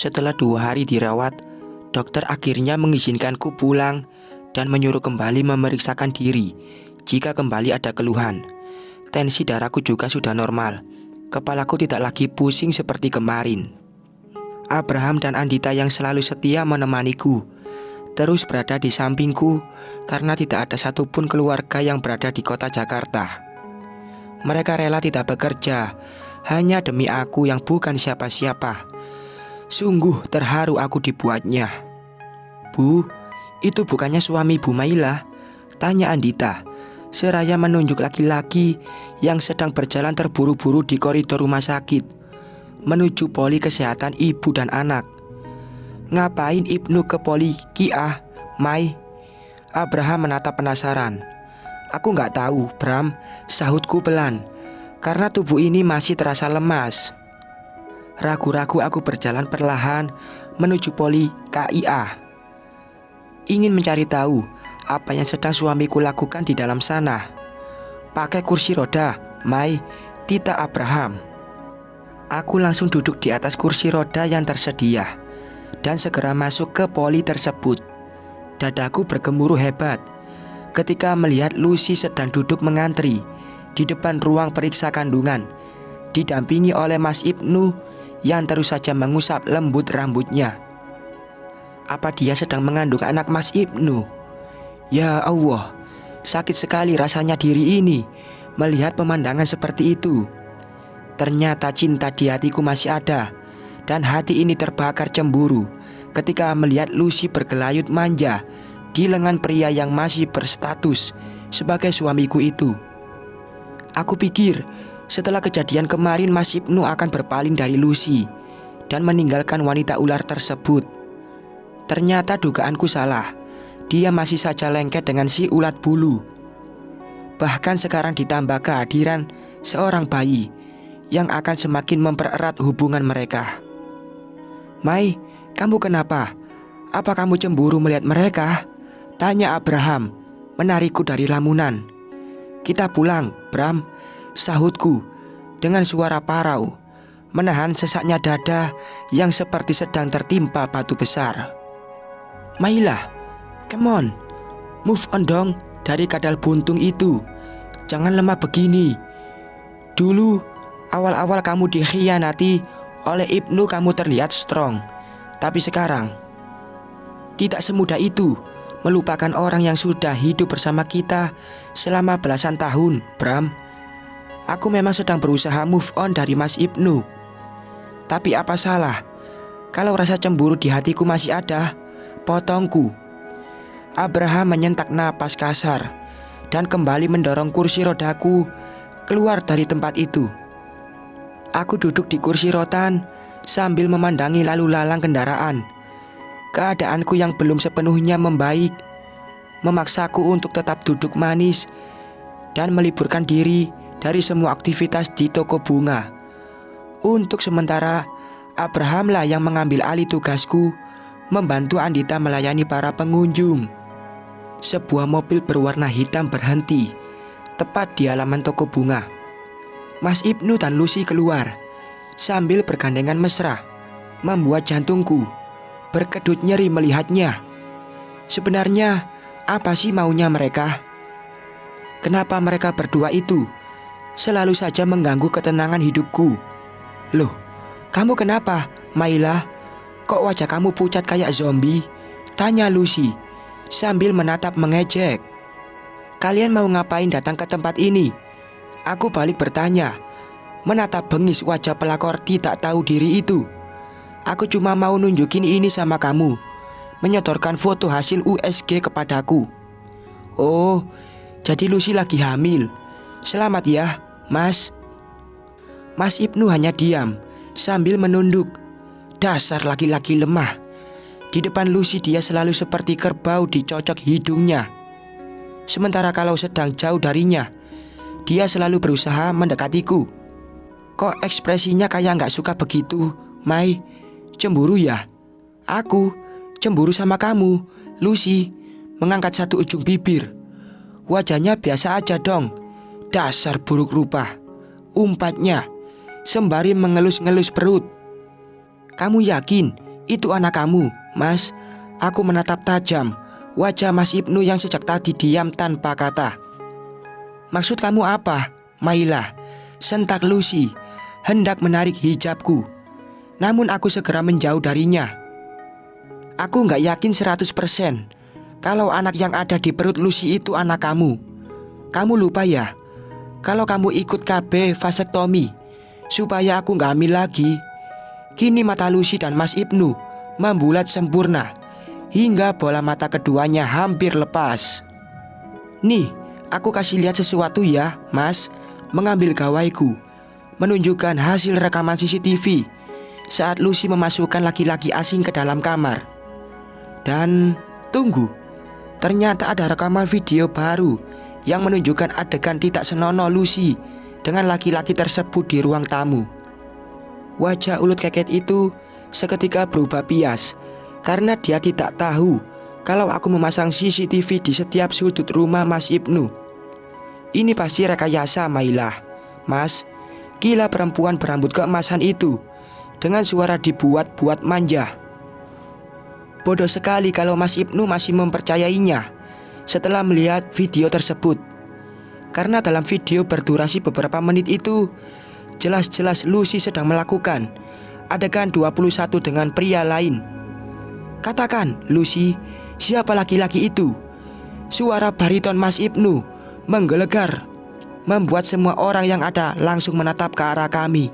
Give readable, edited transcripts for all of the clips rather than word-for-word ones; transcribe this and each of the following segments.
Setelah 2 hari dirawat, dokter akhirnya mengizinkanku pulang dan menyuruh kembali memeriksakan diri jika kembali ada keluhan. Tensi darahku juga sudah normal. Kepalaku tidak lagi pusing seperti kemarin. Abraham dan Andita yang selalu setia menemaniku terus berada di sampingku karena tidak ada satupun keluarga yang berada di kota Jakarta. Mereka rela tidak bekerja hanya demi aku yang bukan siapa-siapa. Sungguh terharu aku dibuatnya. "Bu, itu bukannya suami Bu Maila?" tanya Andita, seraya menunjuk laki-laki yang sedang berjalan terburu-buru di koridor rumah sakit menuju poli kesehatan ibu dan anak. "Ngapain Ibnu ke poli Kia, Mai?" Abraham menatap penasaran. "Aku nggak tahu, Bram," sahutku pelan, "karena tubuh ini masih terasa lemas." Ragu-ragu aku berjalan perlahan menuju poli KIA. Ingin mencari tahu apa yang sedang suamiku lakukan di dalam sana. "Pakai kursi roda, Mai," tita Abraham. Aku langsung duduk di atas kursi roda yang tersedia dan segera masuk ke poli tersebut. Dadaku bergemuruh hebat ketika melihat Lucy sedang duduk mengantri di depan ruang periksa kandungan, didampingi oleh Mas Ibnu yang terus saja mengusap lembut rambutnya. Apa dia sedang mengandung anak Mas Ibnu? Ya Allah, sakit sekali rasanya diri ini melihat pemandangan seperti itu. Ternyata cinta di hatiku masih ada, dan hati ini terbakar cemburu ketika melihat Lucy bergelayut manja di lengan pria yang masih berstatus sebagai suamiku itu. Aku pikir setelah kejadian kemarin Mas Ibnu akan berpaling dari Lucy dan meninggalkan wanita ular tersebut. Ternyata dugaanku salah. Dia masih saja lengket dengan si ulat bulu. Bahkan sekarang ditambah kehadiran seorang bayi yang akan semakin mempererat hubungan mereka. "Mai, kamu kenapa? Apa kamu cemburu melihat mereka?" tanya Abraham, menarikku dari lamunan. "Kita pulang, Bram," sahutku dengan suara parau, menahan sesaknya dada yang seperti sedang tertimpa batu besar. "Maila, come on, move on dong dari kadal buntung itu. Jangan lemah begini. Dulu awal-awal kamu dikhianati oleh Ibnu kamu terlihat strong, tapi sekarang tidak semudah itu melupakan orang yang sudah hidup bersama kita selama belasan tahun, Bram. Aku memang sedang berusaha move on dari Mas Ibnu. Tapi apa salah kalau rasa cemburu di hatiku masih ada?" potongku. Abraham menyentak napas kasar dan kembali mendorong kursi rodaku keluar dari tempat itu. Aku duduk di kursi rotan sambil memandangi lalu lalang kendaraan. Keadaanku yang belum sepenuhnya membaik memaksaku untuk tetap duduk manis dan meliburkan diri dari semua aktivitas di toko bunga. Untuk sementara, Abrahamlah yang mengambil alih tugasku membantu Andita melayani para pengunjung. Sebuah mobil berwarna hitam berhenti tepat di halaman toko bunga. Mas Ibnu dan Lucy keluar sambil bergandengan mesra, membuat jantungku berkedut nyeri melihatnya. Sebenarnya apa sih maunya mereka? Kenapa mereka berdua itu selalu saja mengganggu ketenangan hidupku? "Loh, kamu kenapa, Maila? Kok wajah kamu pucat kayak zombie?" tanya Lucy sambil menatap mengejek. "Kalian mau ngapain datang ke tempat ini?" aku balik bertanya, menatap bengis wajah pelakor tidak tahu diri itu. "Aku cuma mau nunjukin ini sama kamu," menyodorkan foto hasil USG kepadaku. "Oh, jadi Lucy lagi hamil. Selamat ya, Mas." Mas Ibnu hanya diam sambil menunduk. Dasar laki-laki lemah. Di depan Lucy dia selalu seperti kerbau dicocok hidungnya. Sementara kalau sedang jauh darinya, dia selalu berusaha mendekatiku. "Kok ekspresinya kayak gak suka begitu, Mai? Cemburu ya?" "Aku cemburu sama kamu." Lucy mengangkat satu ujung bibir. "Wajahnya biasa aja dong. Dasar buruk rupa," umpatnya sembari mengelus-ngelus perut. "Kamu yakin Itu anak kamu, Mas. Aku menatap tajam wajah Mas Ibnu yang sejak tadi diam tanpa kata. Maksud kamu apa, Maila? Sentak Lucy, hendak menarik hijabku. Namun aku segera menjauh darinya. Aku gak yakin 100% kalau anak yang ada di perut Lucy itu anak kamu. Kamu lupa ya, kalau kamu ikut KB vasektomi supaya aku gak hamil lagi. Kini mata Lucy dan Mas Ibnu membulat sempurna hingga bola mata keduanya hampir lepas. Nih, aku kasih lihat sesuatu ya, Mas. Mengambil gawaiku, menunjukkan hasil rekaman CCTV saat Lucy memasukkan laki-laki asing ke dalam kamar. Dan tunggu, ternyata ada rekaman video baru yang menunjukkan adegan tidak senonoh Lucy dengan laki-laki tersebut di ruang tamu. Wajah ulut keket itu seketika berubah pias karena dia tidak tahu kalau aku memasang CCTV di setiap sudut rumah Mas Ibnu. Ini pasti rekayasa, Maila. Mas, gila perempuan berambut keemasan itu dengan suara dibuat-buat manja. Bodoh sekali kalau Mas Ibnu masih mempercayainya setelah melihat video tersebut. Karena dalam video berdurasi beberapa menit itu jelas-jelas Lucy sedang melakukan adegan 21 dengan pria lain. Katakan, Lucy, siapa laki-laki itu? Suara bariton Mas Ibnu menggelegar, membuat semua orang yang ada langsung menatap ke arah kami.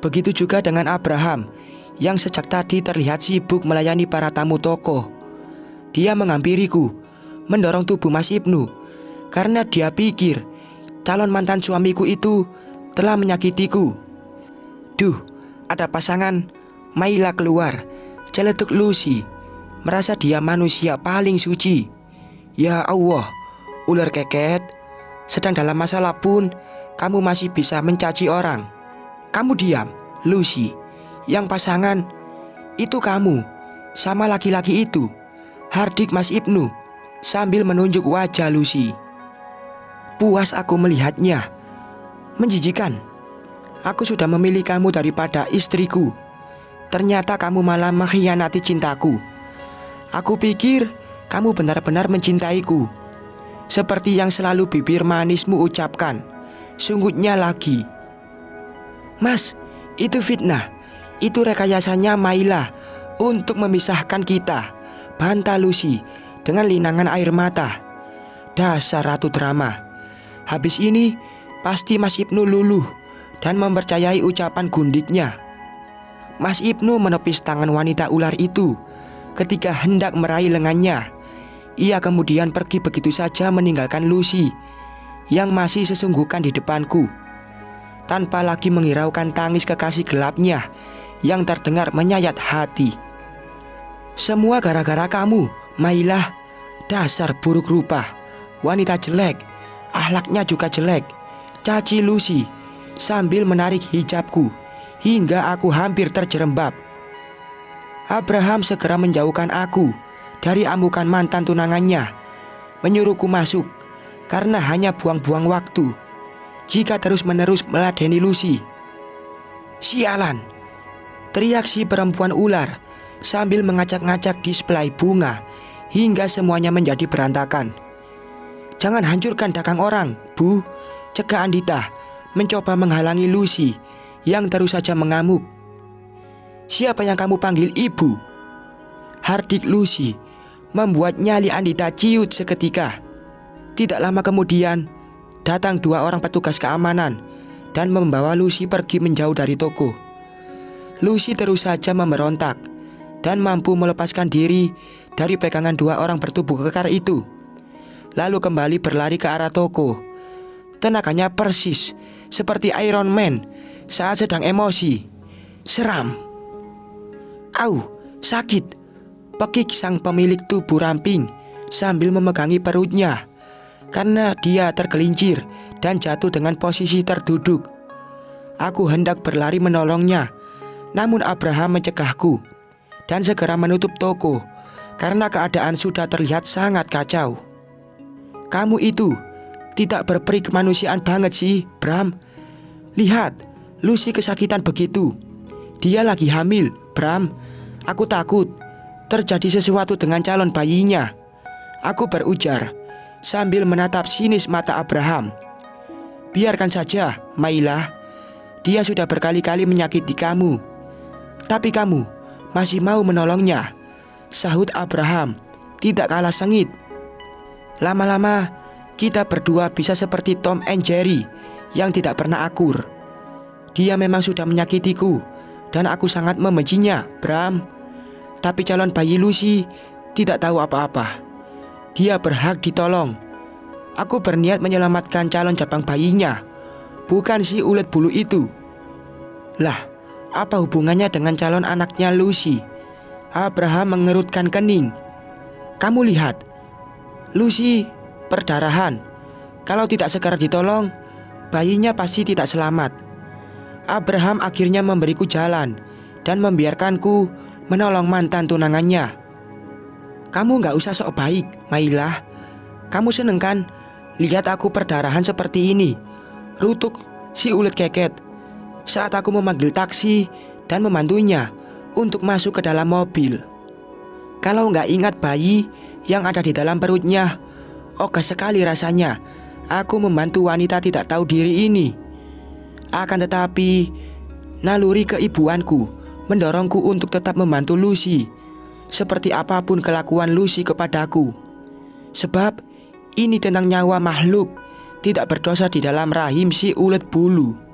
Begitu juga dengan Abraham yang sejak tadi terlihat sibuk melayani para tamu toko. Dia menghampiriku, mendorong tubuh Mas Ibnu karena dia pikir calon mantan suamiku itu telah menyakitiku. Duh, ada pasangan. Maila keluar, celetuk Lucy, merasa dia manusia paling suci. Ya Allah, ular keket, sedang dalam masalah pun kamu masih bisa mencaci orang. Kamu diam, Lucy. Yang pasangan itu kamu sama laki-laki itu, hardik Mas Ibnu sambil menunjuk wajah Lucy. Puas aku melihatnya. Menjijikan. Aku sudah memilih kamu daripada istriku. Ternyata kamu malah mengkhianati cintaku. Aku pikir kamu benar-benar mencintaiku, seperti yang selalu bibir manismu ucapkan. Sungguhnya lagi. Mas, itu fitnah. Itu rekayasanya Maila untuk memisahkan kita, bantah Lucy dengan linangan air mata. Dasar ratu drama. Habis ini pasti Mas Ibnu luluh dan mempercayai ucapan gundiknya. Mas Ibnu menepis tangan wanita ular itu ketika hendak meraih lengannya. Ia kemudian pergi begitu saja meninggalkan Lucy yang masih sesungguhkan di depanku, tanpa lagi menghiraukan tangis kekasih gelapnya yang terdengar menyayat hati. Semua gara-gara kamu, Maila. Dasar buruk rupa, wanita jelek, akhlaknya juga jelek, caci Lucy sambil menarik hijabku hingga aku hampir terjerembab. Abraham segera menjauhkan aku dari amukan mantan tunangannya, menyuruhku masuk karena hanya buang-buang waktu jika terus-menerus meladeni Lucy. Sialan, teriak si perempuan ular sambil ngacak-ngacak display bunga hingga semuanya menjadi berantakan. Jangan hancurkan dagang orang, Bu, cegah Andita mencoba menghalangi Lucy yang terus saja mengamuk. Siapa yang kamu panggil ibu? Hardik Lucy membuat nyali Andita ciut seketika. Tidak lama kemudian datang 2 orang petugas keamanan dan membawa Lucy pergi menjauh dari toko. Lucy terus saja memberontak dan mampu melepaskan diri dari pegangan 2 orang bertubuh kekar itu, lalu kembali berlari ke arah toko. Tenaganya persis seperti Iron Man saat sedang emosi. Seram. Au, sakit, pekik sang pemilik tubuh ramping sambil memegangi perutnya karena dia tergelincir dan jatuh dengan posisi terduduk. Aku hendak berlari menolongnya, namun Abraham mencegahku dan segera menutup toko karena keadaan sudah terlihat sangat kacau. Kamu itu tidak berperi kemanusiaan banget sih, Bram. Lihat, Lucy kesakitan begitu. Dia lagi hamil, Bram. Aku takut terjadi sesuatu dengan calon bayinya. Aku berujar sambil menatap sinis mata Abraham. Biarkan saja, Mailah. Dia sudah berkali-kali menyakiti kamu, tapi kamu masih mau menolongnya, sahut Abraham tidak kalah sengit. Lama-lama kita berdua bisa seperti Tom and Jerry yang tidak pernah akur. Dia memang sudah menyakitiku dan aku sangat membencinya, Bram. Tapi calon bayi Lucy tidak tahu apa-apa. Dia berhak ditolong. Aku berniat menyelamatkan calon jabang bayinya, bukan si ulet bulu itu. Lah, apa hubungannya dengan calon anaknya Lucy? Abraham mengerutkan kening. Kamu lihat, Lucy perdarahan. Kalau tidak segera ditolong, bayinya pasti tidak selamat. Abraham akhirnya memberiku jalan dan membiarkanku menolong mantan tunangannya. Kamu gak usah sok baik, Mailah. Kamu seneng kan lihat aku perdarahan seperti ini? Rutuk si ulet keket saat aku memanggil taksi dan membantunya untuk masuk ke dalam mobil. Kalau nggak ingat bayi yang ada di dalam perutnya, ogah sekali rasanya aku membantu wanita tidak tahu diri ini. Akan tetapi naluri keibuanku mendorongku untuk tetap membantu Lucy, seperti apapun kelakuan Lucy kepadaku. Sebab ini tentang nyawa makhluk tidak berdosa di dalam rahim si ulet bulu.